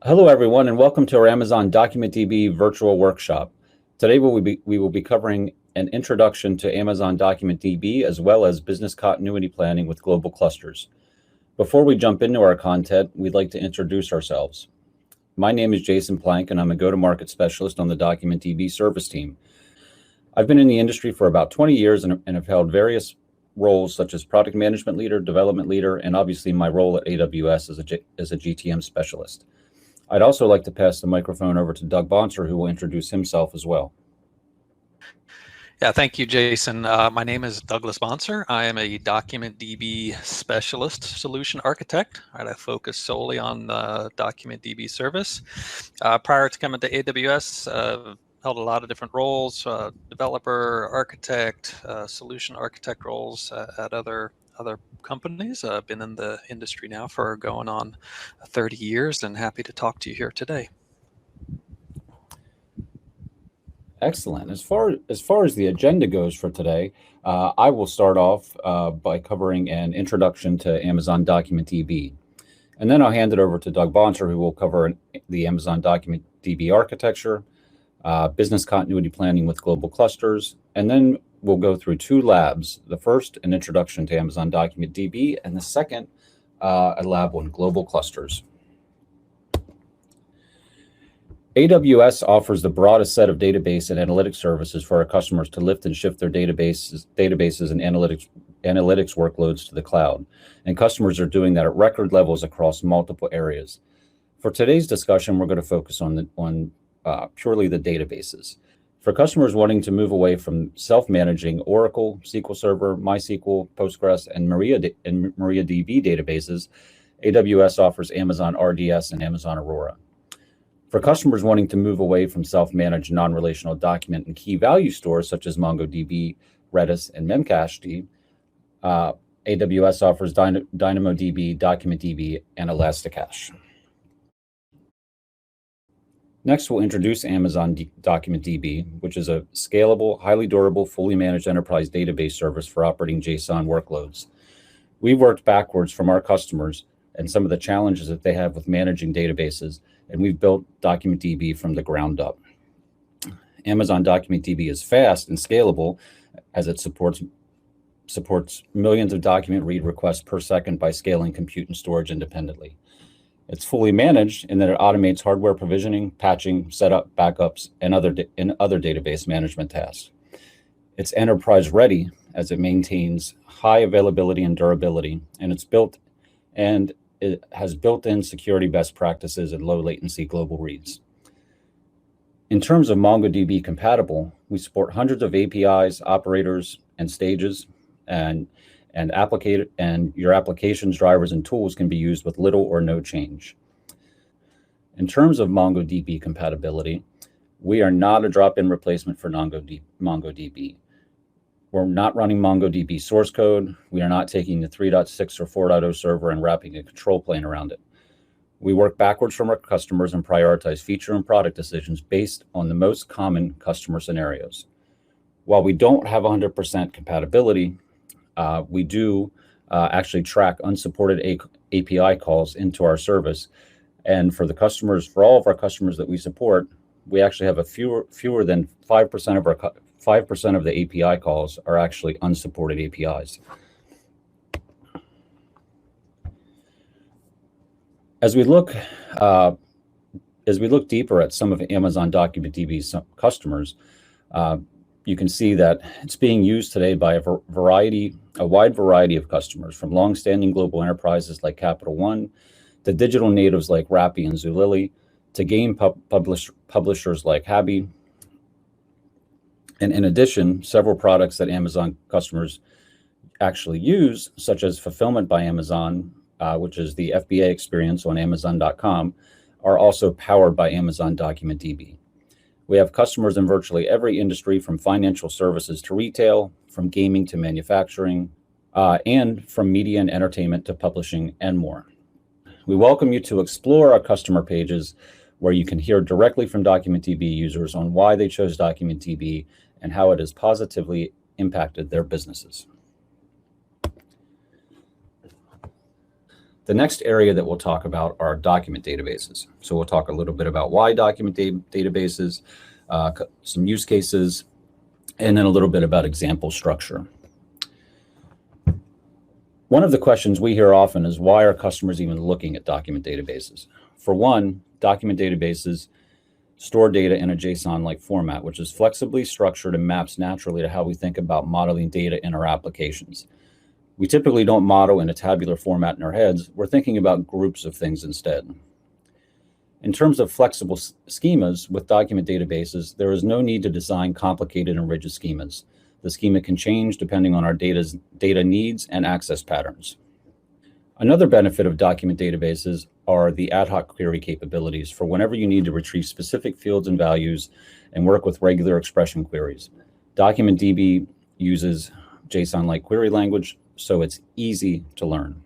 Hello, everyone, and welcome to our Amazon DocumentDB virtual workshop. Today, we will be covering an introduction to Amazon DocumentDB as well as business continuity planning with global clusters. Before we jump into our content, we'd like to introduce ourselves. My name is Jason Plank, and I'm a go-to-market specialist on the DocumentDB service team. I've been in the industry for about 20 years and have held various roles such as product management leader, development leader, and obviously my role at AWS as a GTM specialist. I'd also like to pass the microphone over to Doug Bonser, who will introduce himself as well. Yeah, thank you, Jason. My name is Douglas Bonser. I am a DocumentDB specialist solution architect. I focus solely on the DocumentDB service. Prior to coming to AWS, held a lot of different roles, developer, architect, solution architect roles at other companies. I've been in the industry now for going on 30 years and happy to talk to you here today. Excellent. As far as the agenda goes for today, I will start off by covering an introduction to Amazon DocumentDB. And then I'll hand it over to Doug Bonser, who will cover the Amazon DocumentDB architecture, business continuity planning with global clusters, and then we'll go through two labs. The first, an introduction to Amazon DocumentDB, and the second, a lab on global clusters. AWS offers the broadest set of database and analytics services for our customers to lift and shift their databases and analytics workloads to the cloud. And customers are doing that at record levels across multiple areas. For today's discussion, we're going to focus on purely the databases. For customers wanting to move away from self-managing Oracle, SQL Server, MySQL, Postgres, and MariaDB databases, AWS offers Amazon RDS and Amazon Aurora. For customers wanting to move away from self-managed non-relational document and key value stores such as MongoDB, Redis, and Memcached, AWS offers DynamoDB, DocumentDB, and Elasticache. Next, we'll introduce Amazon DocumentDB, which is a scalable, highly durable, fully managed enterprise database service for operating JSON workloads. We've worked backwards from our customers and some of the challenges that they have with managing databases, and we've built DocumentDB from the ground up. Amazon DocumentDB is fast and scalable as it supports millions of document read requests per second by scaling compute and storage independently. It's fully managed in that it automates hardware provisioning, patching, setup, backups, and other database management tasks. It's enterprise ready as it maintains high availability and durability, and it has built-in security best practices and low latency global reads. In terms of MongoDB compatible, we support hundreds of APIs, operators, and stages, and your applications, drivers, and tools can be used with little or no change. In terms of MongoDB compatibility, we are not a drop-in replacement for MongoDB. We're not running MongoDB source code. We are not taking the 3.6 or 4.0 server and wrapping a control plane around it. We work backwards from our customers and prioritize feature and product decisions based on the most common customer scenarios. While we don't have 100% compatibility, we do actually track unsupported API calls into our service. And for all of our customers that we support, we actually have fewer than 5% of the API calls are actually unsupported APIs. As we look deeper at some of Amazon DocumentDB's customers, you can see that it's being used today by a wide variety of customers, from long-standing global enterprises like Capital One, to digital natives like Rappi and Zulily, to game publishers like Habi. And in addition, several products that Amazon customers actually use, such as Fulfillment by Amazon, which is the FBA experience on Amazon.com, are also powered by Amazon DocumentDB. We have customers in virtually every industry, from financial services to retail, from gaming to manufacturing, and from media and entertainment to publishing and more. We welcome you to explore our customer pages, where you can hear directly from DocumentDB users on why they chose DocumentDB and how it has positively impacted their businesses. The next area that we'll talk about are document databases. So we'll talk a little bit about why document databases, some use cases, and then a little bit about example structure. One of the questions we hear often is, why are customers even looking at document databases? For one, document databases store data in a JSON-like format, which is flexibly structured and maps naturally to how we think about modeling data in our applications. We typically don't model in a tabular format in our heads. We're thinking about groups of things instead. In terms of flexible schemas with document databases, there is no need to design complicated and rigid schemas. The schema can change depending on our data needs and access patterns. Another benefit of document databases are the ad hoc query capabilities for whenever you need to retrieve specific fields and values and work with regular expression queries. DocumentDB uses JSON-like query language, so it's easy to learn.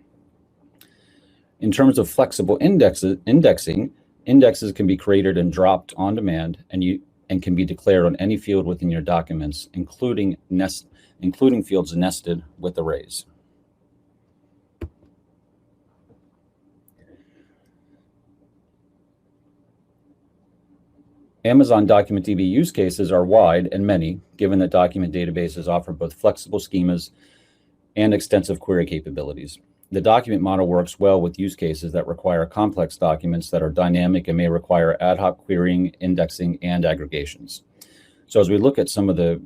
In terms of flexible indexing, indexes can be created and dropped on demand and can be declared on any field within your documents, including fields nested with arrays. Amazon DocumentDB use cases are wide and many, given that document databases offer both flexible schemas and extensive query capabilities. The document model works well with use cases that require complex documents that are dynamic and may require ad hoc querying, indexing, and aggregations. So as we look at some of the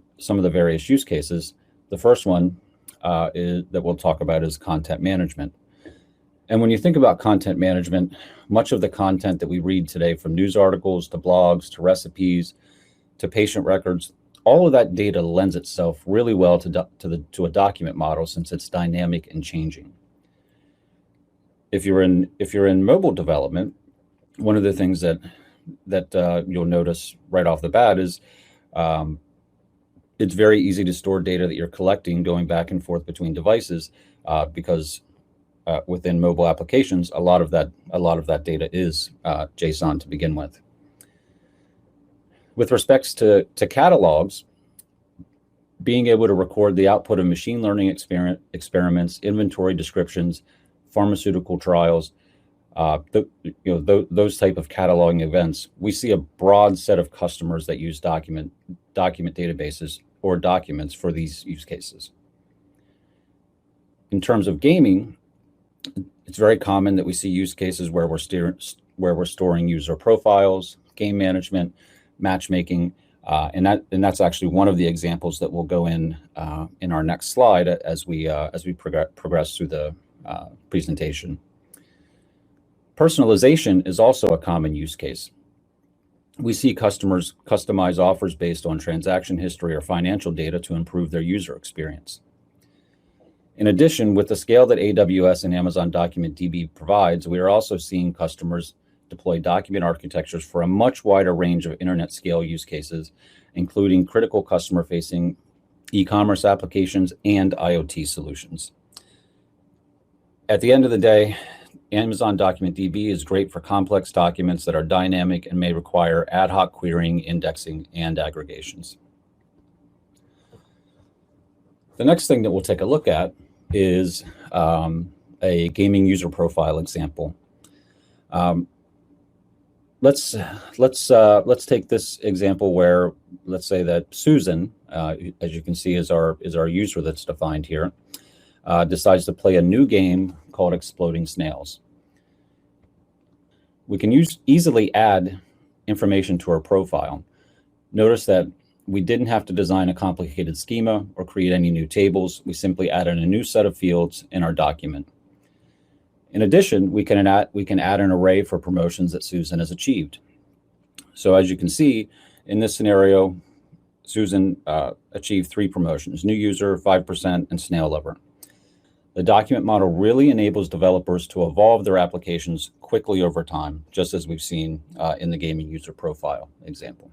various use cases, the first one that we'll talk about is content management. And when you think about content management, much of the content that we read today, from news articles to blogs to recipes to patient records, all of that data lends itself really well to a document model, since it's dynamic and changing. If you're in mobile development, one of the things that you'll notice right off the bat is it's very easy to store data that you're collecting going back and forth between devices, because within mobile applications, a lot of that data is JSON to begin with. With respects to catalogs, being able to record the output of machine learning experiments, inventory descriptions, pharmaceutical trials, those type of cataloging events, we see a broad set of customers that use document databases or documents for these use cases. In terms of gaming, it's very common that we see use cases where we're storing user profiles, game management, matchmaking, and that's actually one of the examples that will go in our next slide as we progress through the presentation. Personalization is also a common use case. We see customers customize offers based on transaction history or financial data to improve their user experience. In addition, with the scale that AWS and Amazon DocumentDB provides, we are also seeing customers deploy document architectures for a much wider range of internet scale use cases, including critical customer-facing e-commerce applications and IoT solutions. At the end of the day, Amazon DocumentDB is great for complex documents that are dynamic and may require ad hoc querying, indexing, and aggregations. The next thing that we'll take a look at is a gaming user profile example. Let's take this example where, let's say that Susan, as you can see, is our user that's defined here, decides to play a new game called Exploding Snails. We can easily add information to our profile. Notice that we didn't have to design a complicated schema or create any new tables. We simply added a new set of fields in our document. In addition, we can add an array for promotions that Susan has achieved. So as you can see, in this scenario, Susan achieved 3 promotions: new user, 5%, and snail lover. The document model really enables developers to evolve their applications quickly over time, just as we've seen in the gaming user profile example.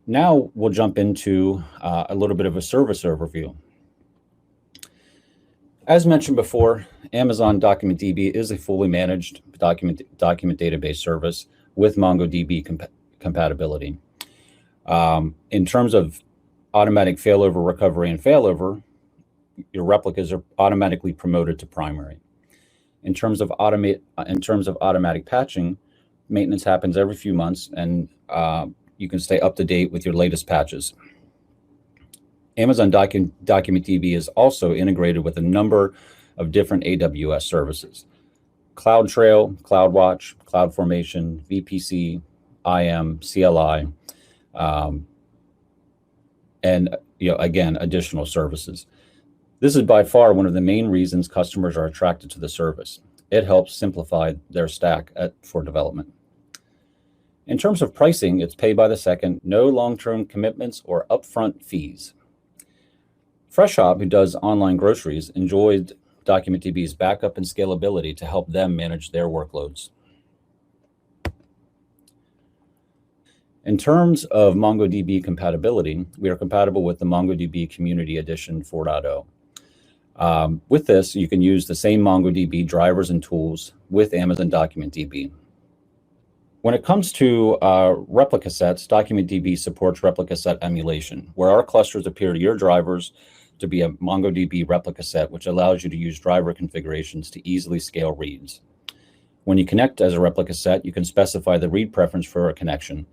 Now we'll jump into a little bit of a service overview. As mentioned before, Amazon DocumentDB is a fully managed document database service with MongoDB compatibility. In terms of automatic failover recovery and failover, your replicas are automatically promoted to primary. In terms of automatic patching, maintenance happens every few months, and you can stay up to date with your latest patches. Amazon DocumentDB is also integrated with a number of different AWS services: CloudTrail, CloudWatch, CloudFormation, VPC, IAM, CLI, and again, additional services. This is by far one of the main reasons customers are attracted to the service. It helps simplify their stack for development. In terms of pricing, it's pay by the second, no long-term commitments or upfront fees. Freshop, who does online groceries, enjoyed DocumentDB's backup and scalability to help them manage their workloads. In terms of MongoDB compatibility, we are compatible with the MongoDB Community Edition 4.0. With this, you can use the same MongoDB drivers and tools with Amazon DocumentDB. When it comes to replica sets, DocumentDB supports replica set emulation, where our clusters appear to your drivers to be a MongoDB replica set, which allows you to use driver configurations to easily scale reads. When you connect as a replica set, you can specify the read preference for a connection.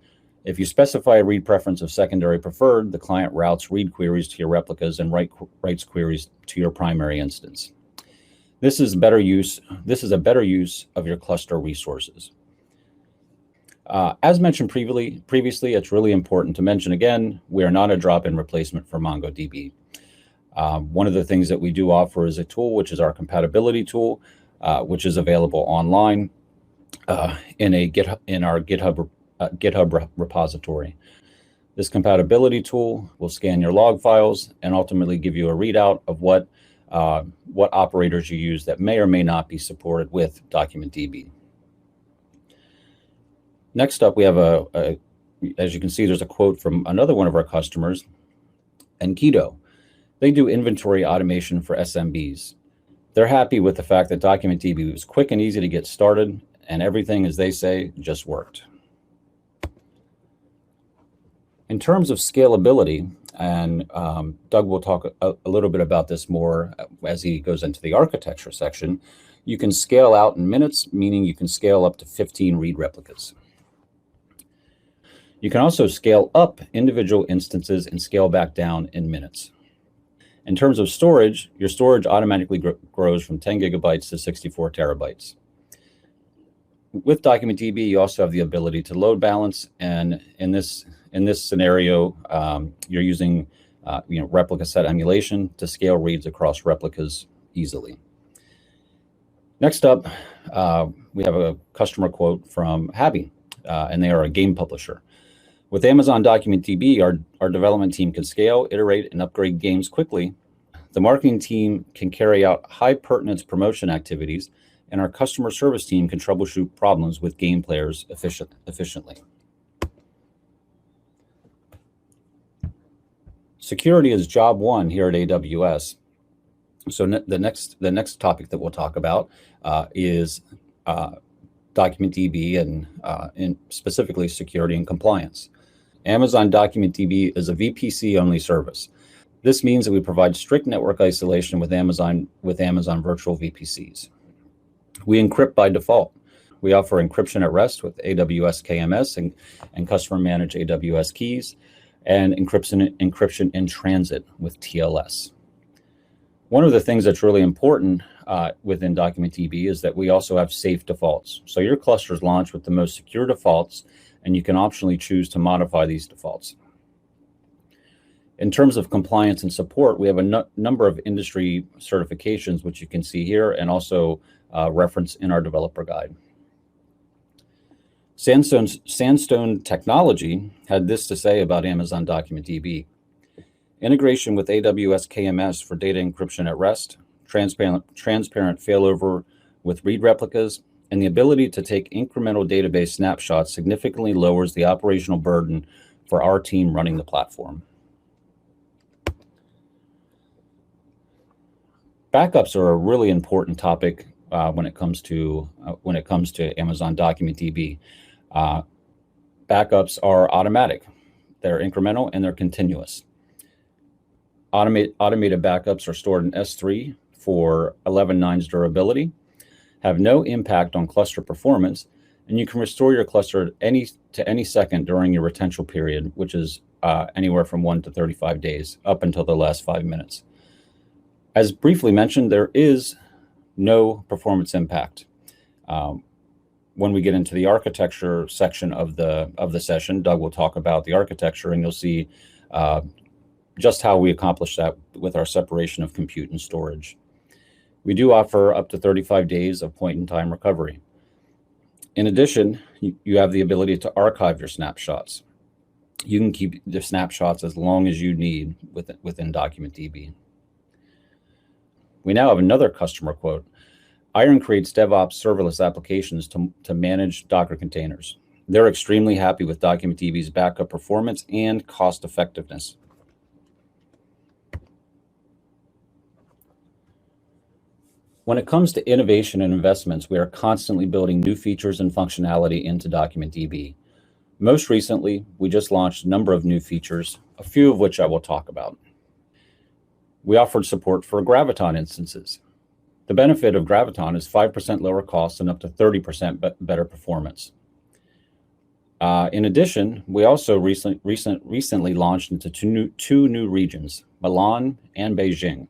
If you specify a read preference of secondary preferred, the client routes read queries to your replicas and writes queries to your primary instance. This is a better use of your cluster resources. As mentioned previously, it's really important to mention again, we are not a drop-in replacement for MongoDB. One of the things that we do offer is a tool, which is our compatibility tool, which is available online in our GitHub repository. This compatibility tool will scan your log files and ultimately give you a readout of what operators you use that may or may not be supported with DocumentDB. Next up, we have as you can see, there's a quote from another one of our customers, Enkido. They do inventory automation for SMBs. They're happy with the fact that DocumentDB was quick and easy to get started, and everything, as they say, just worked. In terms of scalability, and Doug will talk a little bit about this more as he goes into the architecture section, you can scale out in minutes, meaning you can scale up to 15 read replicas. You can also scale up individual instances and scale back down in minutes. In terms of storage, your storage automatically grows from 10 gigabytes to 64 terabytes. With DocumentDB, you also have the ability to load balance, and in this scenario, you're using replica set emulation to scale reads across replicas easily. Next up, we have a customer quote from Habi, and they are a game publisher. With Amazon DocumentDB, our development team can scale, iterate, and upgrade games quickly. The marketing team can carry out high pertinence promotion activities, and our customer service team can troubleshoot problems with game players efficiently. Security is job one here at AWS. So the next topic that we'll talk about is DocumentDB and specifically security and compliance. Amazon DocumentDB is a VPC-only service. This means that we provide strict network isolation with Amazon virtual VPCs. We encrypt by default. We offer encryption at rest with AWS KMS and customer-managed AWS keys, and encryption in transit with TLS. One of the things that's really important within DocumentDB is that we also have safe defaults. So your clusters launch with the most secure defaults, and you can optionally choose to modify these defaults. In terms of compliance and support, we have a number of industry certifications, which you can see here, and also reference in our developer guide. Sandstone Technology had this to say about Amazon DocumentDB. Integration with AWS KMS for data encryption at rest, transparent failover with read replicas, and the ability to take incremental database snapshots significantly lowers the operational burden for our team running the platform. Backups are a really important topic when it comes to Amazon DocumentDB. Backups are automatic, they're incremental, and they're continuous. Automated backups are stored in S3 for 11.9's durability, have no impact on cluster performance, and you can restore your cluster to any second during your retention period, which is anywhere from 1 to 35 days, up until the last 5 minutes. As briefly mentioned, there is no performance impact. When we get into the architecture section of the session, Doug will talk about the architecture, and you'll see just how we accomplish that with our separation of compute and storage. We do offer up to 35 days of point-in-time recovery. In addition, you have the ability to archive your snapshots. You can keep the snapshots as long as you need within DocumentDB. We now have another customer quote. Iron creates DevOps serverless applications to manage Docker containers. They're extremely happy with DocumentDB's backup performance and cost effectiveness. When it comes to innovation and investments, we are constantly building new features and functionality into DocumentDB. Most recently, we just launched a number of new features, a few of which I will talk about. We offered support for Graviton instances. The benefit of Graviton is 5% lower costs and up to 30% better performance. In addition, we also recently launched into two new regions, Milan and Beijing.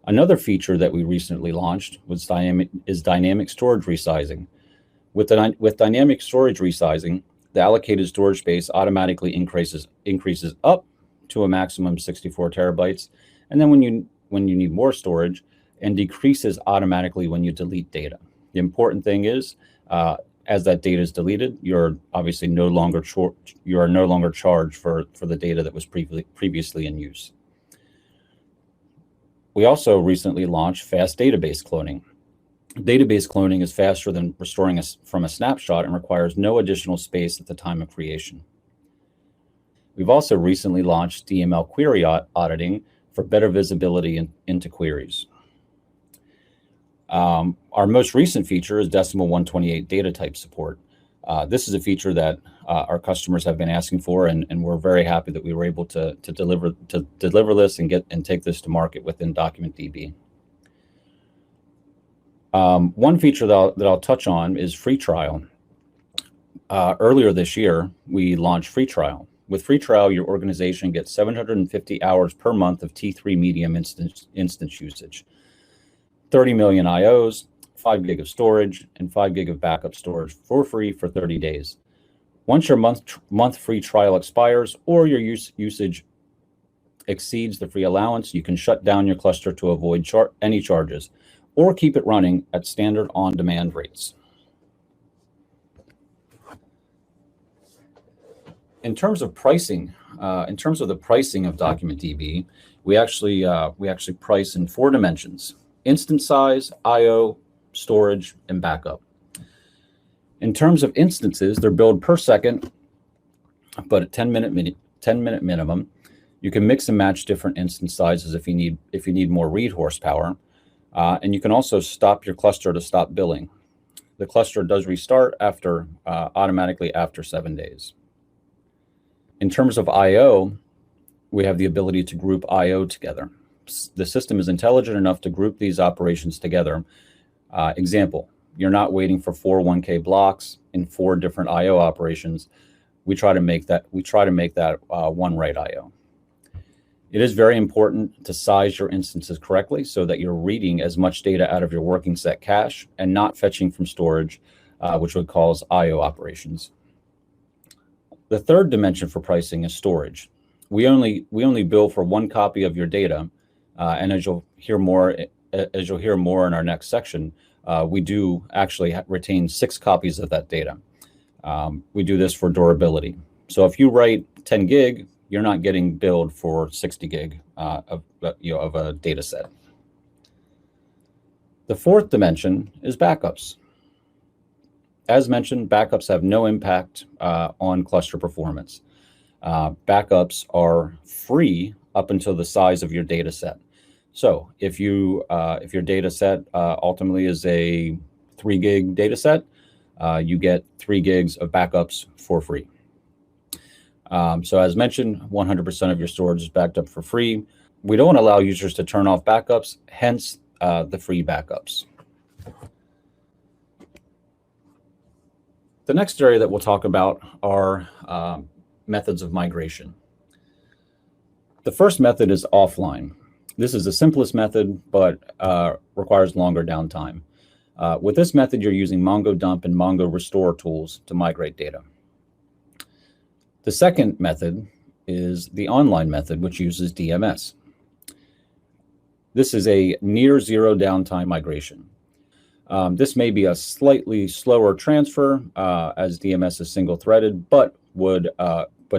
Another feature that we recently launched is dynamic storage resizing. With dynamic storage resizing, the allocated storage space automatically increases up to a maximum 64 terabytes, and then when you need more storage, and decreases automatically when you delete data. The important thing is, as that data is deleted, you're obviously no longer charged for the data that was previously in use. We also recently launched fast database cloning. Database cloning is faster than restoring from a snapshot and requires no additional space at the time of creation. We've also recently launched DML query auditing for better visibility into queries. Our most recent feature is decimal 128 data type support. This is a feature that our customers have been asking for, and we're very happy that we were able to deliver this and take this to market within DocumentDB. One feature that I'll touch on is free trial. Earlier this year, we launched free trial. With free trial, your organization gets 750 hours per month of T3 medium instance usage, 30 million IOs, 5 gig of storage, and 5 gig of backup storage for free for 30 days. Once your month free trial expires or your usage exceeds the free allowance, you can shut down your cluster to avoid any charges, or keep it running at standard on-demand rates. In terms of pricing, the pricing of DocumentDB, we actually price in 4 dimensions: instance size, I/O, storage, and backup. In terms of instances, they're billed per second, but at 10-minute minimum. You can mix and match different instance sizes if you need more read horsepower, and you can also stop your cluster to stop billing. The cluster does restart automatically after 7 days. In terms of I/O, we have the ability to group I/O together. The system is intelligent enough to group these operations together. Example, you're not waiting for 4 1K blocks in 4 different I/O operations. We try to make that one write I/O. It is very important to size your instances correctly so that you're reading as much data out of your working set cache and not fetching from storage, which would cause I/O operations. The third dimension for pricing is storage. We only bill for 1 copy of your data, and as you'll hear more in our next section, we do actually retain 6 copies of that data. We do this for durability. So if you write 10 gig, you're not getting billed for 60 gig of a data set. The fourth dimension is backups. As mentioned, backups have no impact on cluster performance. Backups are free up until the size of your data set. So if your data set ultimately is a 3 gig data set, you get 3 gigs of backups for free. So as mentioned, 100% of your storage is backed up for free. We don't allow users to turn off backups, hence the free backups. The next area that we'll talk about are methods of migration. The first method is offline. This is the simplest method, but requires longer downtime. With this method, you're using Mongo dump and Mongo restore tools to migrate data. The second method is the online method, which uses DMS. This is a near zero downtime migration. This may be a slightly slower transfer as DMS is single-threaded, but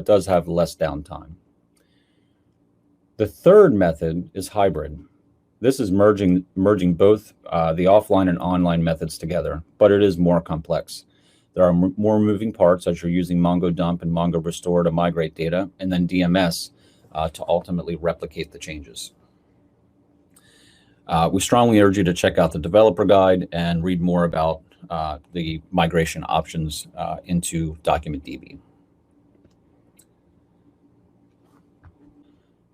does have less downtime. The third method is hybrid. This is merging both the offline and online methods together, but it is more complex. There are more moving parts as you're using Mongo dump and Mongo restore to migrate data, and then DMS to ultimately replicate the changes. We strongly urge you to check out the developer guide and read more about the migration options into DocumentDB.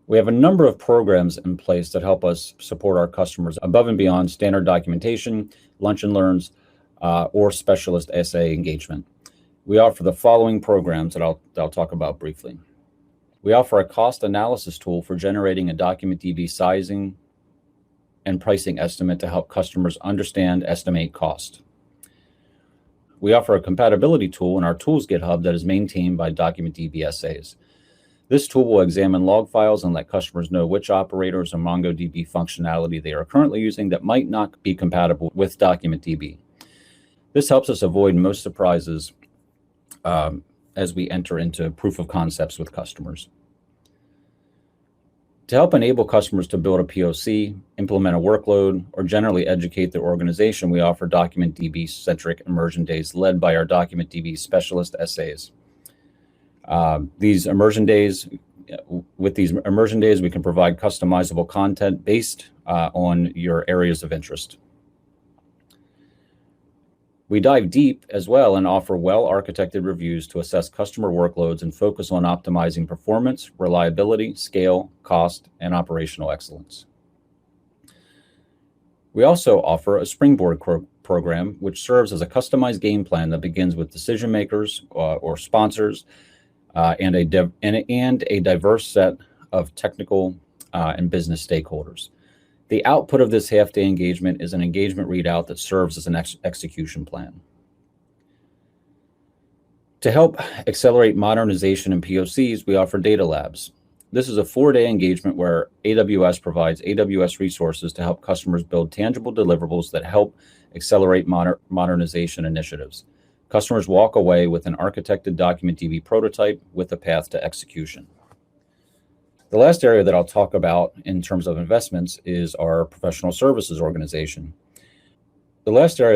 We have a number of programs in place that help us support our customers above and beyond standard documentation, lunch and learns, or specialist SA engagement. We offer the following programs that I'll talk about briefly. We offer a cost analysis tool for generating a DocumentDB sizing and pricing estimate to help customers understand, estimate cost. We offer a compatibility tool in our tools GitHub that is maintained by DocumentDB SAs. This tool will examine log files and let customers know which operators or MongoDB functionality they are currently using that might not be compatible with DocumentDB. This helps us avoid most surprises as we enter into proof of concepts with customers. To help enable customers to build a POC, implement a workload, or generally educate their organization, we offer DocumentDB-centric immersion days led by our DocumentDB specialist SAs. With these immersion days, we can provide customizable content based on your areas of interest. We dive deep as well and offer well-architected reviews to assess customer workloads and focus on optimizing performance, reliability, scale, cost, and operational excellence. We also offer a Springboard program, which serves as a customized game plan that begins with decision makers or sponsors and a diverse set of technical and business stakeholders. The output of this half-day engagement is an engagement readout that serves as an execution plan. To help accelerate modernization and POCs, we offer data labs. This is a 4-day engagement where AWS provides AWS resources to help customers build tangible deliverables that help accelerate modernization initiatives. Customers walk away with an architected DocumentDB prototype with a path to execution. The last area that I'll talk about in terms of investments is our professional services organization. We actually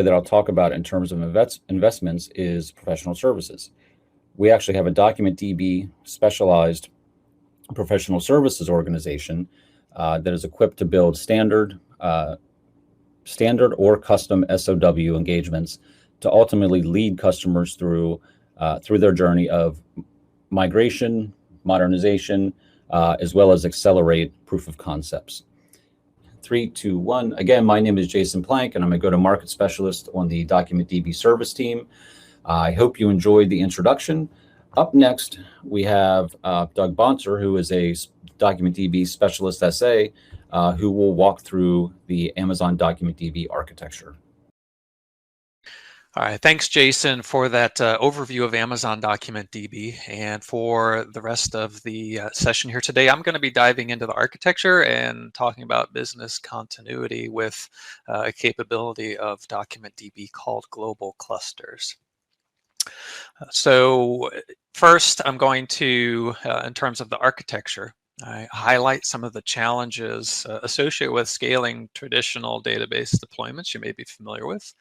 have a DocumentDB specialized professional services organization that is equipped to build standard or custom SOW engagements to ultimately lead customers through their journey of migration, modernization, as well as accelerate proof of concepts. 3, 2, 1. Again, my name is Jason Plank, and I'm a go-to-market specialist on the DocumentDB service team. I hope you enjoyed the introduction. Up next, we have Doug Bonser, who is a DocumentDB specialist SA, who will walk through the Amazon DocumentDB architecture. All right, thanks, Jason, for that overview of Amazon DocumentDB. And for the rest of the session here today, I'm going to be diving into the architecture and talking about business continuity with a capability of DocumentDB called global clusters. So first, I'm going to, in terms of the architecture, I highlight some of the challenges associated with scaling traditional database deployments you may be familiar with.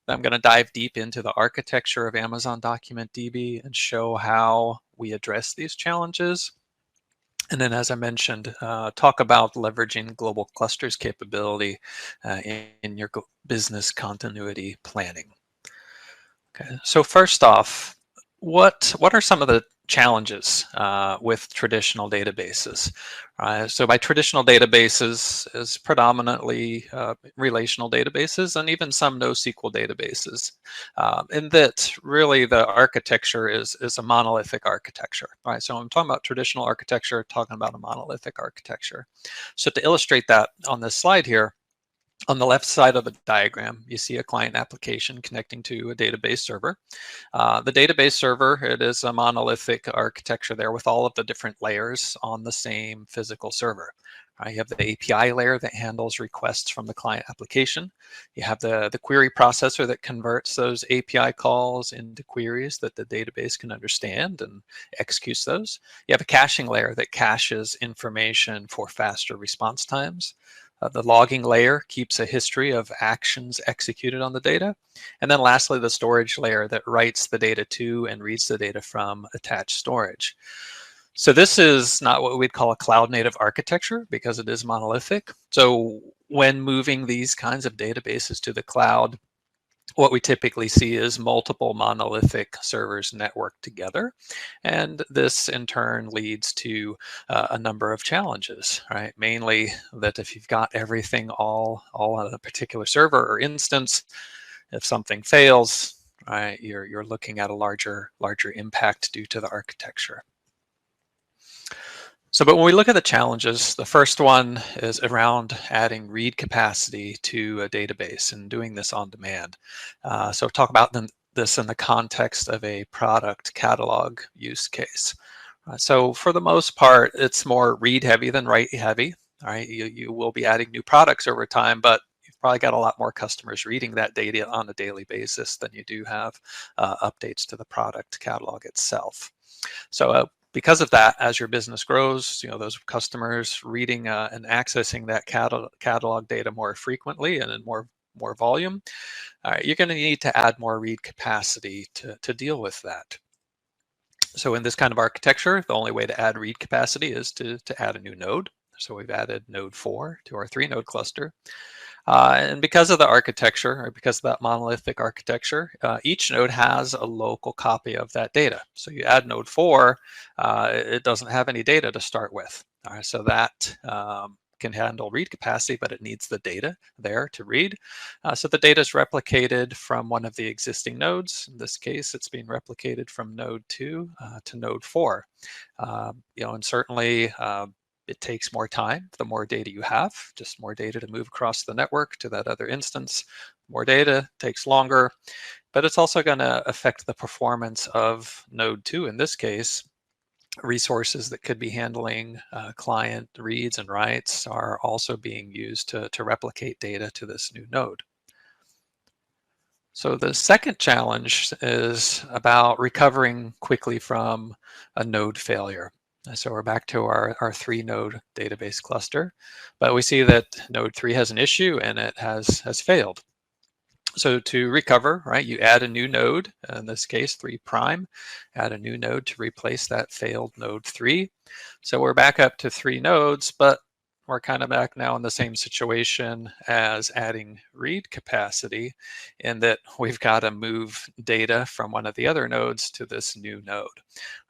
Then I'm going to dive deep into the architecture of Amazon DocumentDB and show how we address these challenges. And then, as I mentioned, talk about leveraging global clusters capability in your business continuity planning. Okay, so first off, what are some of the challenges with traditional databases. So by traditional databases is predominantly relational databases and even some NoSQL databases. In that really the architecture is a monolithic architecture. Right? So I'm talking about traditional architecture, talking about a monolithic architecture. So to illustrate that on this slide here, on the left side of the diagram, you see a client application connecting to a database server. The database server, it is a monolithic architecture there with all of the different layers on the same physical server. You have the API layer that handles requests from the client application. You have the query processor that converts those API calls into queries that the database can understand and executes those. You have a caching layer that caches information for faster response times. The logging layer keeps a history of actions executed on the data. And then lastly, the storage layer that writes the data to and reads the data from attached storage. So this is not what we'd call a cloud native architecture because it is monolithic. So when moving these kinds of databases to the cloud, what we typically see is multiple monolithic servers networked together. And this in turn leads to a number of challenges, right? Mainly that if you've got everything all on a particular server or instance, if something fails, right, you're looking at a larger impact due to the architecture. So, but when we look at the challenges, the first one is around adding read capacity to a database and doing this on demand. So talk about this in the context of a product catalog use case. So for the most part, it's more read heavy than write heavy. All right, you will be adding new products over time, but you've probably got a lot more customers reading that data on a daily basis than you do have updates to the product catalog itself. So because of that, as your business grows, those customers reading and accessing that catalog data more frequently and in more volume, you're going to need to add more read capacity to deal with that. So in this kind of architecture, the only way to add read capacity is to add a new node. So we've added node 4 to our 3-node cluster. And because of the architecture, or because of that monolithic architecture, each node has a local copy of that data. So you add node 4, it doesn't have any data to start with. All right, so that can handle read capacity, but it needs the data there to read. So the data is replicated from one of the existing nodes. In this case, it's being replicated from node 2 to node 4. And certainly, it takes more time. The more data you have, just more data to move across the network to that other instance. More data takes longer, but it's also going to affect the performance of node 2. In this case, resources that could be handling client reads and writes are also being used to replicate data to this new node. So the second challenge is about recovering quickly from a node failure. So we're back to our 3-node database cluster, but we see that node 3 has an issue and it has failed. So to recover, right, you add a new node, in this case 3 prime, add a new node to replace that failed node 3. So we're back up to 3 nodes, but we're kind of back now in the same situation as adding read capacity in that we've got to move data from one of the other nodes to this new node.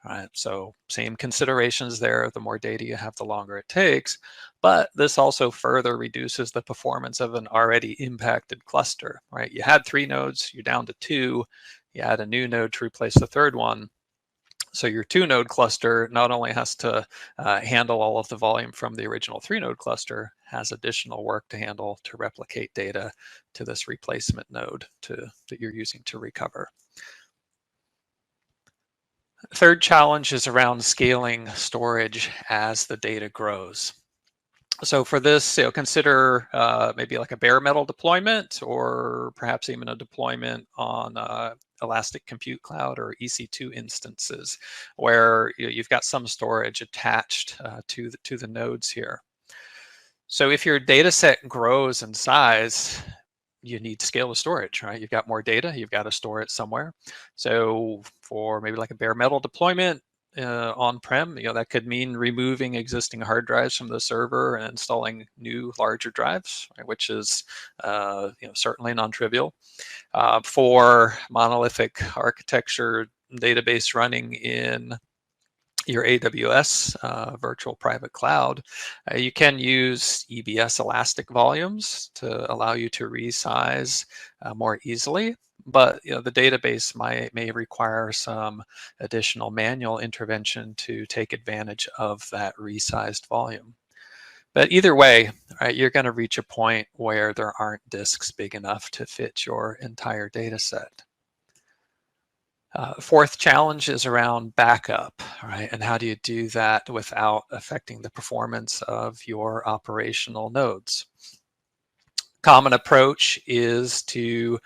All right, so same considerations there. The more data you have, the longer it takes. But this also further reduces the performance of an already impacted cluster, right? You had 3 nodes, you're down to 2. You add a new node to replace the third one. So your 2-node cluster not only has to handle all of the volume from the original 3-node cluster, has additional work to handle to replicate data to this replacement node that you're using to recover. Third challenge is around scaling storage as the data grows. So for this, consider maybe like a bare metal deployment, or perhaps even a deployment on Elastic Compute Cloud or EC2 instances, where you've got some storage attached to the nodes here. So if your data set grows in size, you need to scale the storage, right? You've got more data, you've got to store it somewhere. So for maybe like a bare metal deployment, on-prem, that could mean removing existing hard drives from the server and installing new larger drives, right, which is certainly non-trivial. For monolithic architecture database running in your AWS virtual private cloud, you can use EBS elastic volumes to allow you to resize more easily. But the database may require some additional manual intervention to take advantage of that resized volume. But either way, right, you're going to reach a point where there aren't disks big enough to fit your entire data set. Fourth challenge is around backup, right? And how do you do that without affecting the performance of your operational nodes? Common approach is to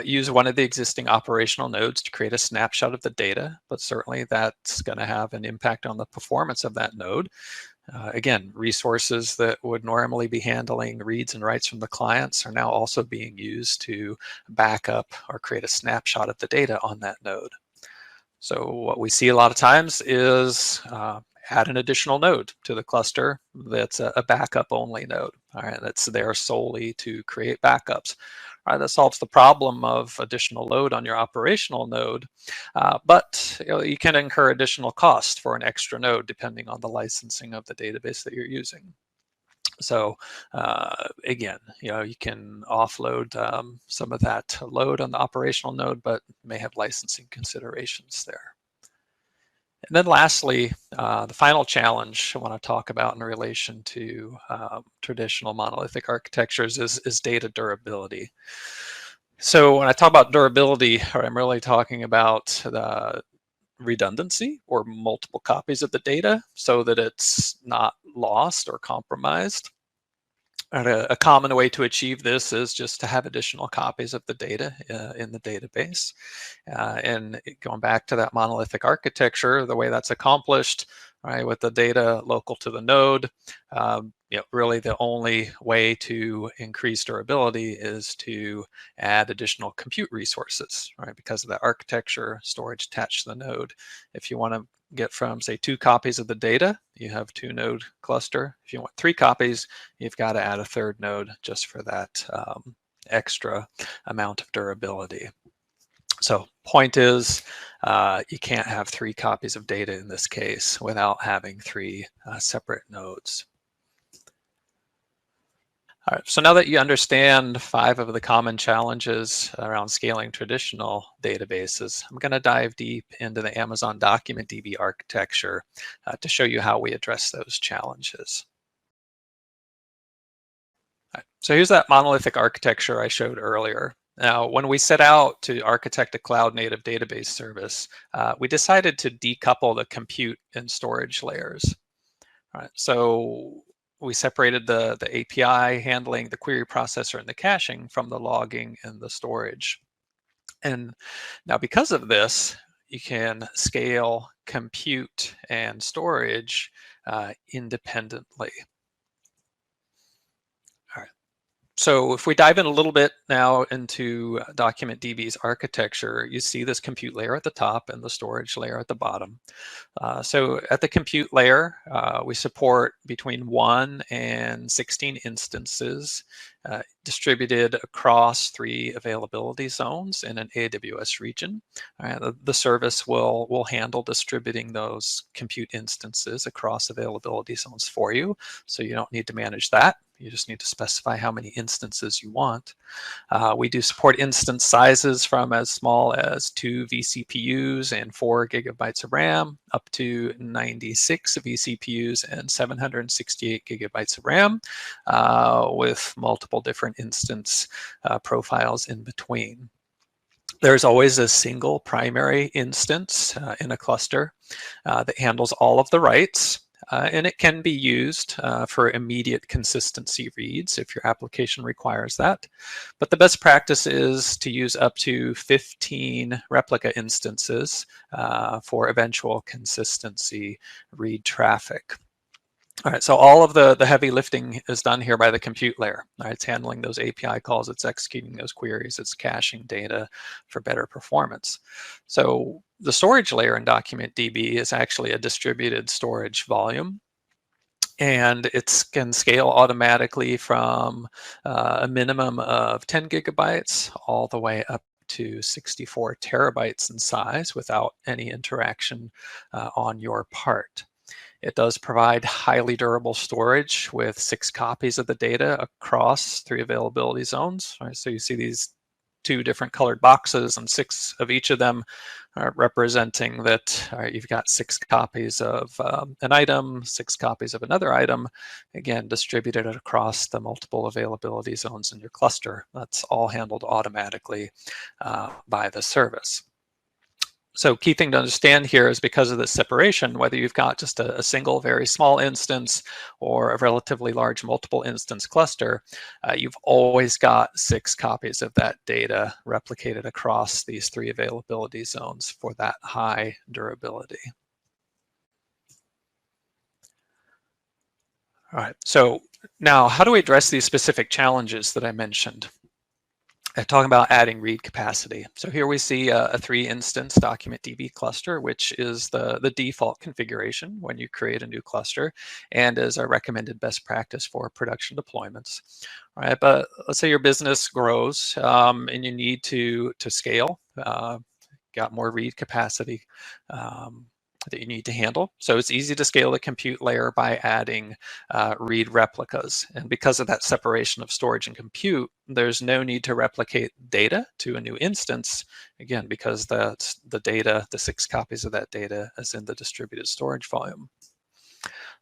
use one of the existing operational nodes to create a snapshot of the data, but certainly that's going to have an impact on the performance of that node. Again, resources that would normally be handling reads and writes from the clients are now also being used to back up or create a snapshot of the data on that node. So what we see a lot of times is add an additional node to the cluster that's a backup only node. All right, that's there solely to create backups. All right, that solves the problem of additional load on your operational node, but you can incur additional cost for an extra node depending on the licensing of the database that you're using. So again, you can offload some of that load on the operational node, but may have licensing considerations there. And then lastly, the final challenge I want to talk about in relation to traditional monolithic architectures is data durability. So when I talk about durability, I'm really talking about the redundancy or multiple copies of the data so that it's not lost or compromised. And a common way to achieve this is just to have additional copies of the data in the database. And going back to that monolithic architecture, the way that's accomplished, right, with the data local to the node, really the only way to increase durability is to add additional compute resources, right? Because of the architecture, storage attached to the node. If you want to get from, say, 2 copies of the data, you have 2-node cluster. If you want 3 copies, you've got to add a 3rd node just for that extra amount of durability. So point is, you can't have 3 copies of data in this case without having 3 separate nodes. All right, so now that you understand 5 of the common challenges around scaling traditional databases, I'm going to dive deep into the Amazon DocumentDB architecture to show you how we address those challenges. All right, so here's that monolithic architecture I showed earlier. Now, when we set out to architect a cloud-native database service, we decided to decouple the compute and storage layers. All right, so we separated the API handling the query processor and the caching from the logging and the storage. And now because of this, you can scale compute and storage independently. All right. So if we dive in a little bit now into DocumentDB's architecture, you see this compute layer at the top and the storage layer at the bottom. So at the compute layer, we support between 1 and 16 instances distributed across 3 availability zones in an AWS region. The service will handle distributing those compute instances across availability zones for you, so you don't need to manage that. You just need to specify how many instances you want. We do support instance sizes from as small as 2 vCPUs and 4 gigabytes of RAM up to 96 vCPUs and 768 gigabytes of RAM with multiple different instance profiles in between. There's always a single primary instance in a cluster that handles all of the writes. And it can be used for immediate consistency reads if your application requires that. But the best practice is to use up to 15 replica instances for eventual consistency read traffic. All right, so all of the heavy lifting is done here by the compute layer. All right, it's handling those API calls, it's executing those queries, it's caching data for better performance. So the storage layer in DocumentDB is actually a distributed storage volume, and it can scale automatically from a minimum of 10 gigabytes all the way up to 64 terabytes in size without any interaction on your part. It does provide highly durable storage with 6 copies of the data across 3 availability zones. Right? So you see these 2 different colored boxes, and 6 of each of them are representing that you've got 6 copies of an item, 6 copies of another item, again, distributed across the multiple availability zones in your cluster. That's all handled automatically by the service. So key thing to understand here is because of this separation, whether you've got just a single very small instance or a relatively large multiple instance cluster, you've always got 6 copies of that data replicated across these 3 availability zones for that high durability. All right, so now how do we address these specific challenges that I mentioned? Talking about adding read capacity. So here we see a 3-instance DocumentDB cluster, which is the default configuration when you create a new cluster and is a recommended best practice for production deployments. All right, but let's say your business grows and you need to scale, got more read capacity that you need to handle. So it's easy to scale the compute layer by adding read replicas. And because of that separation of storage and compute, there's no need to replicate data to a new instance, again, because the data, the 6 copies of that data is in the distributed storage volume.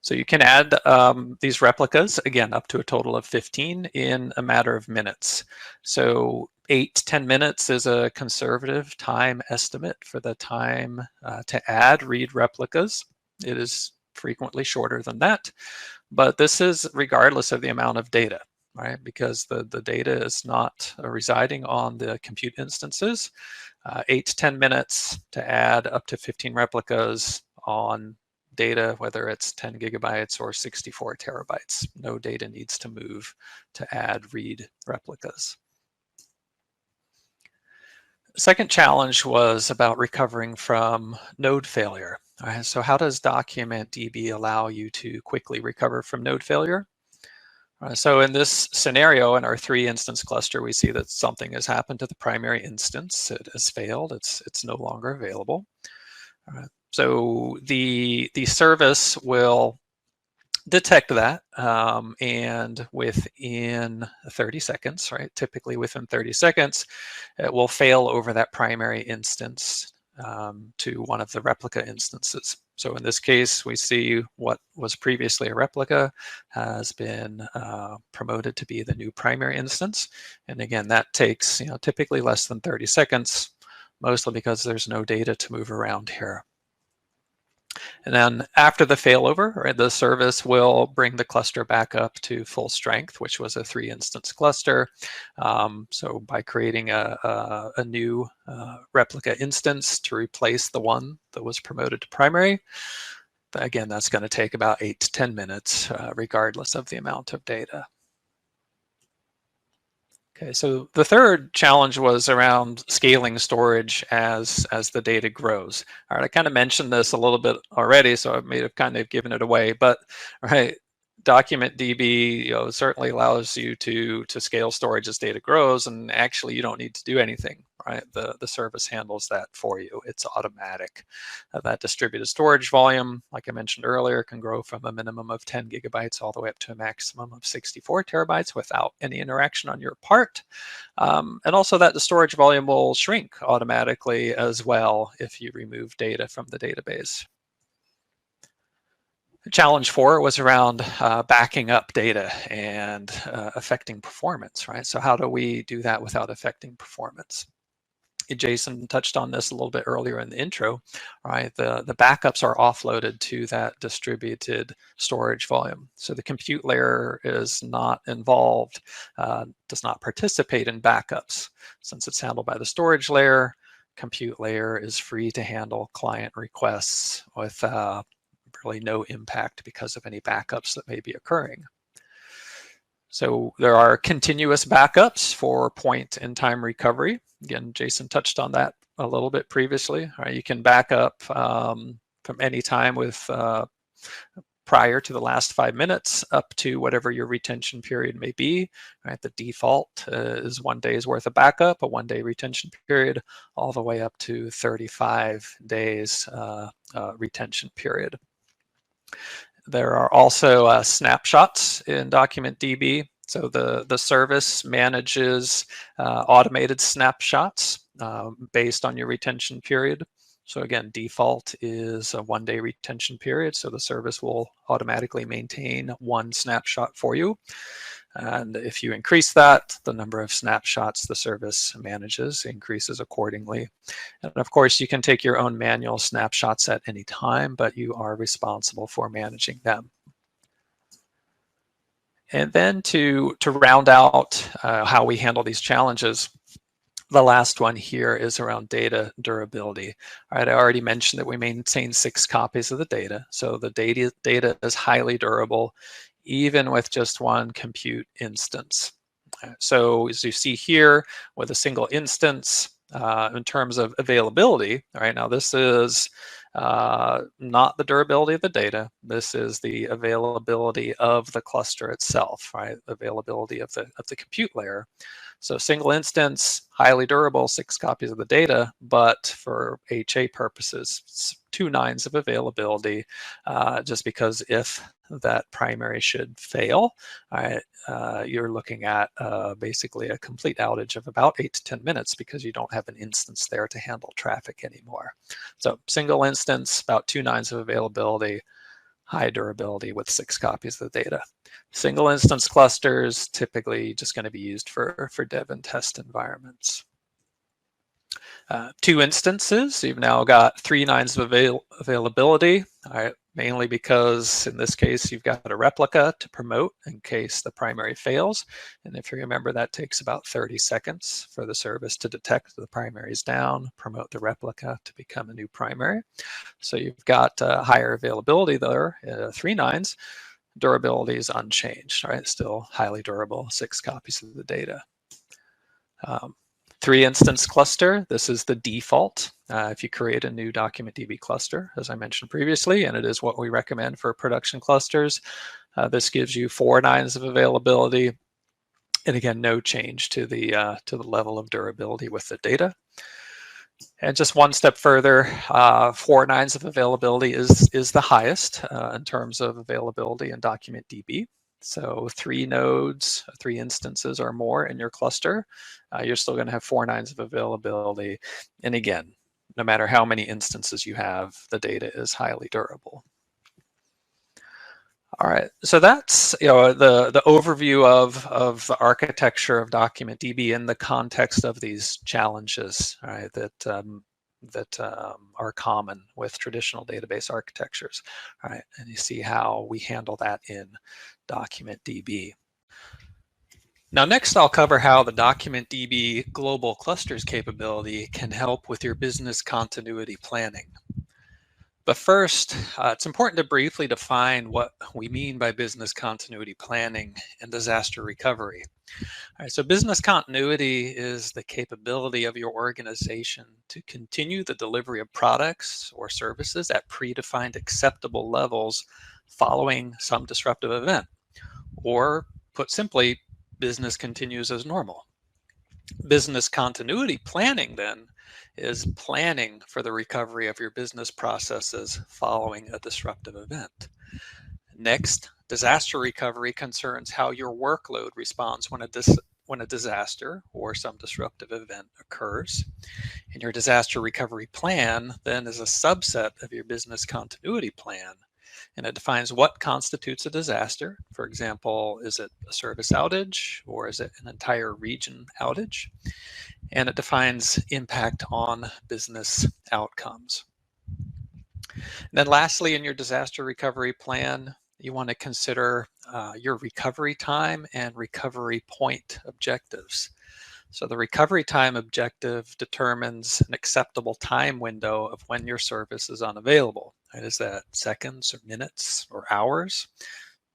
So you can add these replicas, again, up to a total of 15 in a matter of minutes. So 8 to 10 minutes is a conservative time estimate for the time to add read replicas. It is frequently shorter than that, but this is regardless of the amount of data, right? Because the data is not residing on the compute instances. 8 to 10 minutes to add up to 15 replicas on data, whether it's 10 gigabytes or 64 terabytes. No data needs to move to add read replicas. The second challenge was about recovering from node failure. All right, so how does DocumentDB allow you to quickly recover from node failure? So in this scenario, in our 3-instance cluster, we see that something has happened to the primary instance. It has failed. It's no longer available. All right. So the service will detect that and within 30 seconds, right? Typically within 30 seconds, it will fail over that primary instance to one of the replica instances. So in this case, we see what was previously a replica has been promoted to be the new primary instance. And again, that takes typically less than 30 seconds, mostly because there's no data to move around here. And then after the failover, right, the service will bring the cluster back up to full strength, which was a 3-instance cluster. So by creating a new replica instance to replace the one that was promoted to primary, again, that's going to take about 8 to 10 minutes, regardless of the amount of data. Okay, so the third challenge was around scaling storage as the data grows. All right, I kind of mentioned this a little bit already, so I may have kind of given it away, but right, DocumentDB certainly allows you to scale storage as data grows, and actually you don't need to do anything, right? The service handles that for you. It's automatic. That distributed storage volume, like I mentioned earlier, can grow from a minimum of 10 gigabytes all the way up to a maximum of 64 terabytes without any interaction on your part. And also that the storage volume will shrink automatically as well if you remove data from the database. Challenge 4 was around backing up data and affecting performance, right? So how do we do that without affecting performance? Jason touched on this a little bit earlier in the intro, right? The backups are offloaded to that distributed storage volume. So the compute layer is not involved, does not participate in backups. Since it's handled by the storage layer, compute layer is free to handle client requests with really no impact because of any backups that may be occurring. So there are continuous backups for point-in-time recovery. Again, Jason touched on that a little bit previously. Right, you can back up from any time with prior to the last 5 minutes up to whatever your retention period may be. Right, the default is 1 day's worth of backup, a 1-day retention period, all the way up to 35 days retention period. There are also snapshots in DocumentDB. So the service manages automated snapshots based on your retention period. So again, default is a 1-day retention period. So the service will automatically maintain 1 snapshot for you. And if you increase that, the number of snapshots the service manages increases accordingly. And of course, you can take your own manual snapshots at any time, but you are responsible for managing them. And then to round out how we handle these challenges, the last one here is around data durability. All right, I already mentioned that we maintain 6 copies of the data. So the data is highly durable, even with just 1 compute instance. So as you see here, with a single instance, in terms of availability, all right, now this is not the durability of the data. This is the availability of the cluster itself, right? Availability of the compute layer. So single instance, highly durable, 6 copies of the data, but for HA purposes, it's 2 nines of availability, just because if that primary should fail, you're looking at basically a complete outage of about 8 to 10 minutes because you don't have an instance there to handle traffic anymore. So single instance, about 2 nines of availability, high durability with 6 copies of the data. Single instance clusters, typically just going to be used for dev and test environments. 2 instances, you've now got 3 nines of availability, all right, mainly because in this case, you've got a replica to promote in case the primary fails. And if you remember, that takes about 30 seconds for the service to detect the primary is down, promote the replica to become a new primary. So you've got higher availability there, 3 nines. Durability is unchanged, right? Still highly durable, 6 copies of the data. 3 instance cluster, this is the default. If you create a new DocumentDB cluster, as I mentioned previously, and it is what we recommend for production clusters, this gives you 4 nines of availability. And again, no change to the level of durability with the data. And just one step further, 4 nines of availability is the highest in terms of availability in DocumentDB. So 3 nodes, 3 instances or more in your cluster, you're still going to have 4 nines of availability. And again, no matter how many instances you have, the data is highly durable. All right, so that's the overview of the architecture of DocumentDB in the context of these challenges, right, that are common with traditional database architectures. All right, and you see how we handle that in DocumentDB. Now, next I'll cover how the DocumentDB global clusters capability can help with your business continuity planning. But first, it's important to briefly define what we mean by business continuity planning and disaster recovery. All right, so business continuity is the capability of your organization to continue the delivery of products or services at predefined acceptable levels following some disruptive event. Or put simply, business continues as normal. Business continuity planning, then, is planning for the recovery of your business processes following a disruptive event. Next, disaster recovery concerns how your workload responds when a disaster or some disruptive event occurs. And your disaster recovery plan then is a subset of your business continuity plan. And it defines what constitutes a disaster. For example, is it a service outage or is it an entire region outage? And it defines impact on business outcomes. And then lastly, in your disaster recovery plan, you want to consider your recovery time and recovery point objectives. So the recovery time objective determines an acceptable time window of when your service is unavailable. Right? Is that seconds or minutes or hours?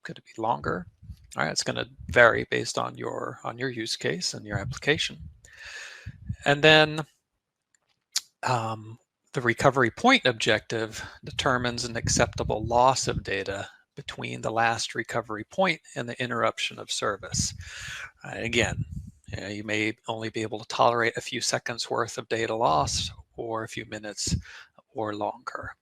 Could it be longer? All right, it's going to vary based on your use case and your application. And then the recovery point objective determines an acceptable loss of data between the last recovery point and the interruption of service. Again, you may only be able to tolerate a few seconds worth of data loss or a few minutes or longer.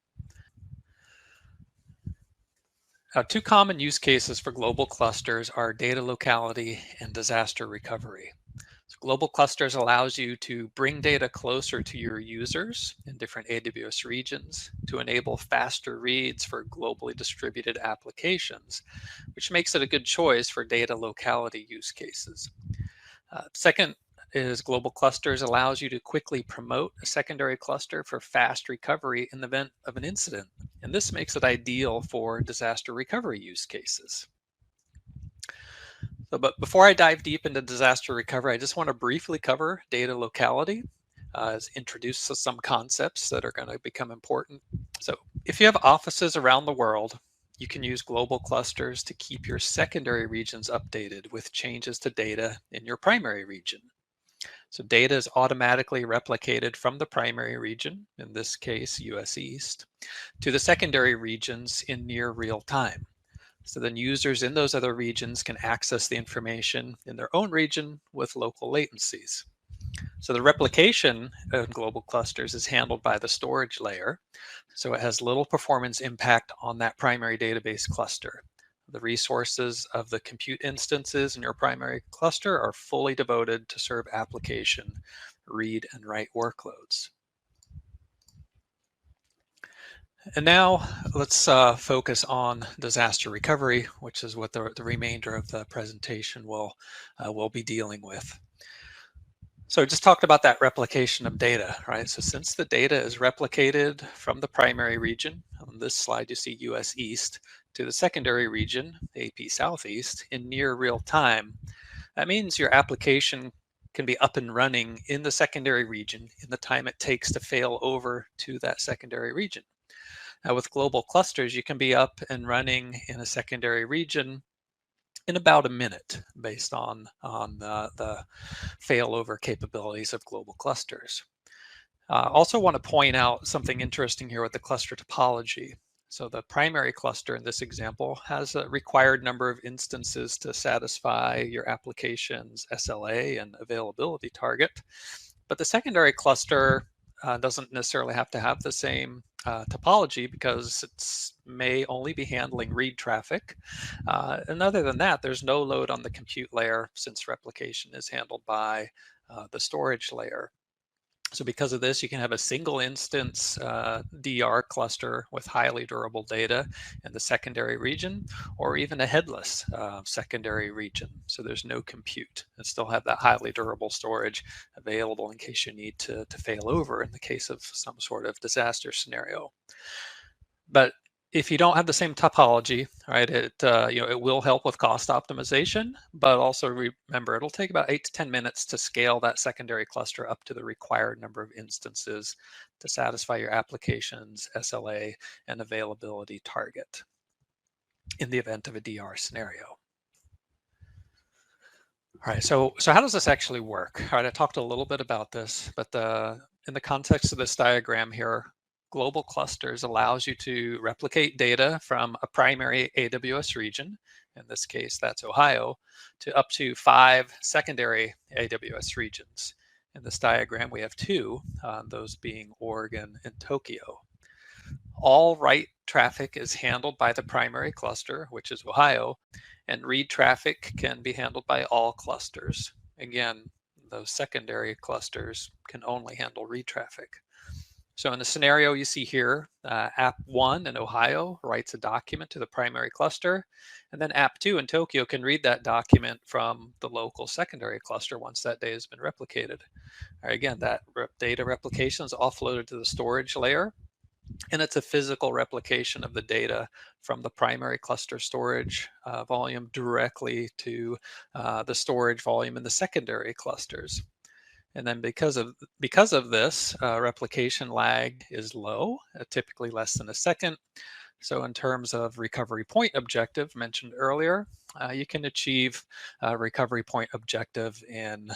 Two common use cases for global clusters are data locality and disaster recovery. So global clusters allows you to bring data closer to your users in different AWS regions to enable faster reads for globally distributed applications, which makes it a good choice for data locality use cases. Second is global clusters allows you to quickly promote a secondary cluster for fast recovery in the event of an incident. And this makes it ideal for disaster recovery use cases. But before I dive deep into disaster recovery, I just want to briefly cover data locality, introduce some concepts that are going to become important. So if you have offices around the world, you can use global clusters to keep your secondary regions updated with changes to data in your primary region. So data is automatically replicated from the primary region, in this case, US East, to the secondary regions in near real time. So then users in those other regions can access the information in their own region with local latencies. So the replication of global clusters is handled by the storage layer. So it has little performance impact on that primary database cluster. The resources of the compute instances in your primary cluster are fully devoted to serve application, read and write workloads. And now let's focus on disaster recovery, which is what the remainder of the presentation will be dealing with. So I just talked about that replication of data, right? So since the data is replicated from the primary region, on this slide you see US East, to the secondary region, AP Southeast, in near real time, that means your application can be up and running in the secondary region in the time it takes to fail over to that secondary region. Now with global clusters, you can be up and running in a secondary region in about a minute based on the failover capabilities of global clusters. Also want to point out something interesting here with the cluster topology. So the primary cluster in this example has a required number of instances to satisfy your application's SLA and availability target. But the secondary cluster doesn't necessarily have to have the same topology because it may only be handling read traffic. And other than that, there's no load on the compute layer since replication is handled by the storage layer. So because of this, you can have a single instance DR cluster with highly durable data in the secondary region, or even a headless secondary region. So there's no compute and still have that highly durable storage available in case you need to fail over in the case of some sort of disaster scenario. But if you don't have the same topology, right, it will help with cost optimization, but also remember it'll take about 8 to 10 minutes to scale that secondary cluster up to the required number of instances to satisfy your application's SLA and availability target in the event of a DR scenario. All right, so how does this actually work? All right, I talked a little bit about this, but in the context of this diagram here, global clusters allows you to replicate data from a primary AWS region, in this case that's Ohio, to up to 5 secondary AWS regions. In this diagram we have 2, those being Oregon and Tokyo. All write traffic is handled by the primary cluster, which is Ohio, and read traffic can be handled by all clusters. Again, those secondary clusters can only handle read traffic. So in the scenario you see here, app 1 in Ohio writes a document to the primary cluster, and then app 2 in Tokyo can read that document from the local secondary cluster once that data has been replicated. All right, again, that data replication is offloaded to the storage layer, and it's a physical replication of the data from the primary cluster storage volume directly to the storage volume in the secondary clusters. And then because of this, replication lag is low, typically less than a second. So in terms of recovery point objective mentioned earlier, you can achieve a recovery point objective in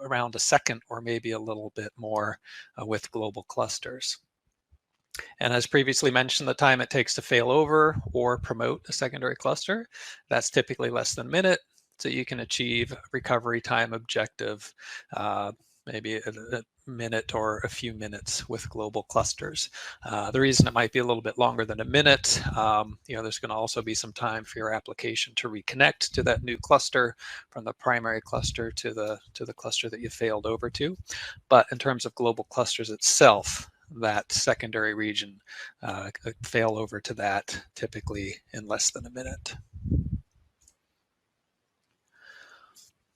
around a second or maybe a little bit more with global clusters. And as previously mentioned, the time it takes to fail over or promote a secondary cluster, that's typically less than a minute. So you can achieve recovery time objective, maybe a minute or a few minutes with global clusters. The reason it might be a little bit longer than a minute, there's going to also be some time for your application to reconnect to that new cluster from the primary cluster to the cluster that you failed over to. But in terms of global clusters itself, that secondary region, fail over to that typically in less than a minute.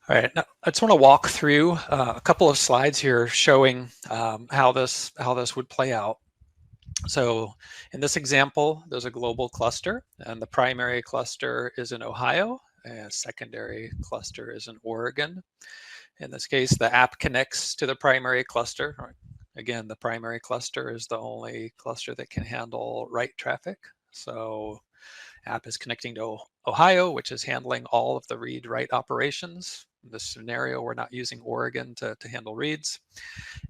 All right, now I just want to walk through a couple of slides here showing how this would play out. So in this example, there's a global cluster, and the primary cluster is in Ohio, and secondary cluster is in Oregon. In this case, the app connects to the primary cluster. Again, the primary cluster is the only cluster that can handle write traffic. So app is connecting to Ohio, which is handling all of the read-write operations. In this scenario, we're not using Oregon to handle reads.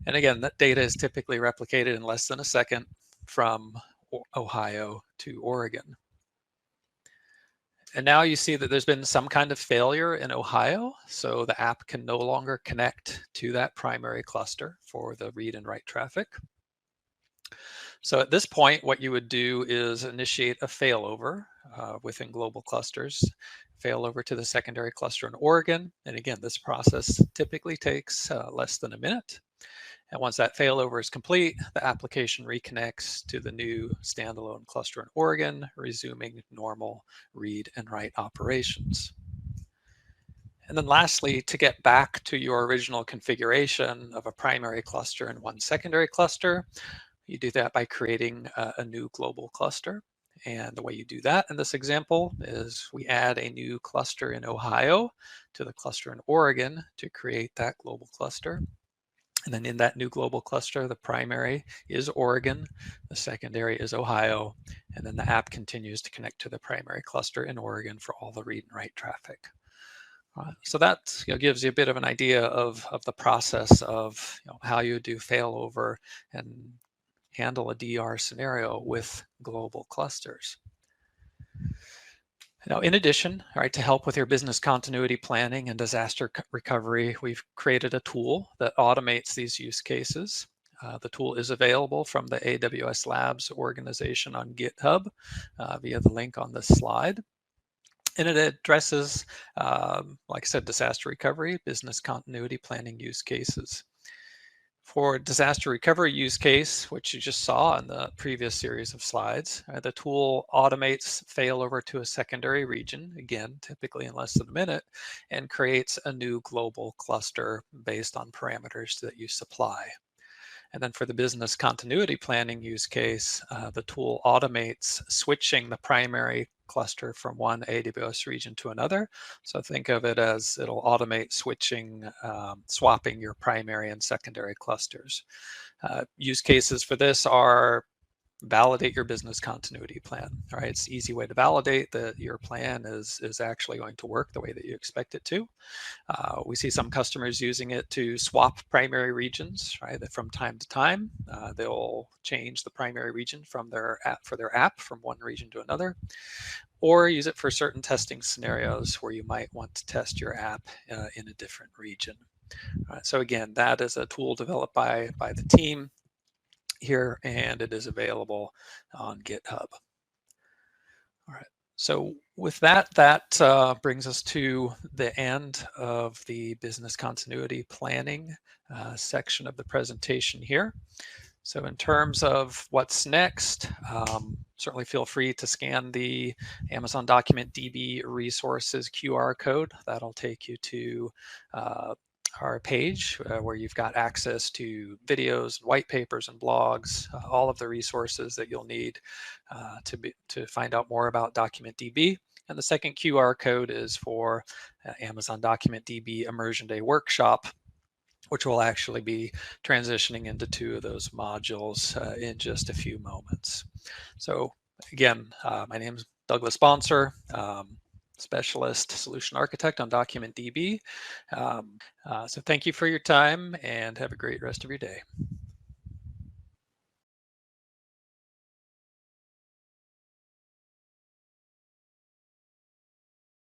And again, that data is typically replicated in less than a second from Ohio to Oregon. And now you see that there's been some kind of failure in Ohio, so the app can no longer connect to that primary cluster for the read and write traffic. So at this point, what you would do is initiate a failover within global clusters, failover to the secondary cluster in Oregon. And again, this process typically takes less than a minute. And once that failover is complete, the application reconnects to the new standalone cluster in Oregon, resuming normal read and write operations. And then lastly, to get back to your original configuration of a primary cluster and one secondary cluster, you do that by creating a new global cluster. And the way you do that in this example is we add a new cluster in Ohio to the cluster in Oregon to create that global cluster. And then in that new global cluster, the primary is Oregon, the secondary is Ohio, and then the app continues to connect to the primary cluster in Oregon for all the read and write traffic. So that gives you a bit of an idea of the process of how you do failover and handle a DR scenario with global clusters. Now, in addition, to help with your business continuity planning and disaster recovery, we've created a tool that automates these use cases. The tool is available from the AWS Labs organization on GitHub via the link on this slide. And it addresses, like I said, disaster recovery, business continuity planning use cases. For disaster recovery use case, which you just saw in the previous series of slides, the tool automates failover to a secondary region, again, typically in less than a minute, and creates a new global cluster based on parameters that you supply. And then for the business continuity planning use case, the tool automates switching the primary cluster from one AWS region to another. So think of it as it'll automate switching, swapping your primary and secondary clusters. Use cases for this are validate your business continuity plan. All right, it's an easy way to validate that your plan is actually going to work the way that you expect it to. We see some customers using it to swap primary regions, right? That from time to time, they'll change the primary region from their app from one region to another, or use it for certain testing scenarios where you might want to test your app in a different region. So again, that is a tool developed by the team here, and it is available on GitHub. All right. So with that brings us to the end of the business continuity planning section of the presentation here. So in terms of what's next, certainly feel free to scan the Amazon DocumentDB resources QR code. That'll take you to our page where you've got access to videos, white papers, and blogs, all of the resources that you'll need to find out more about DocumentDB. And the second QR code is for Amazon DocumentDB Immersion Day Workshop, which will actually be transitioning into two of those modules in just a few moments. So again, my name is Douglas Bonser, Specialist Solution Architect on DocumentDB. So thank you for your time and have a great rest of your day.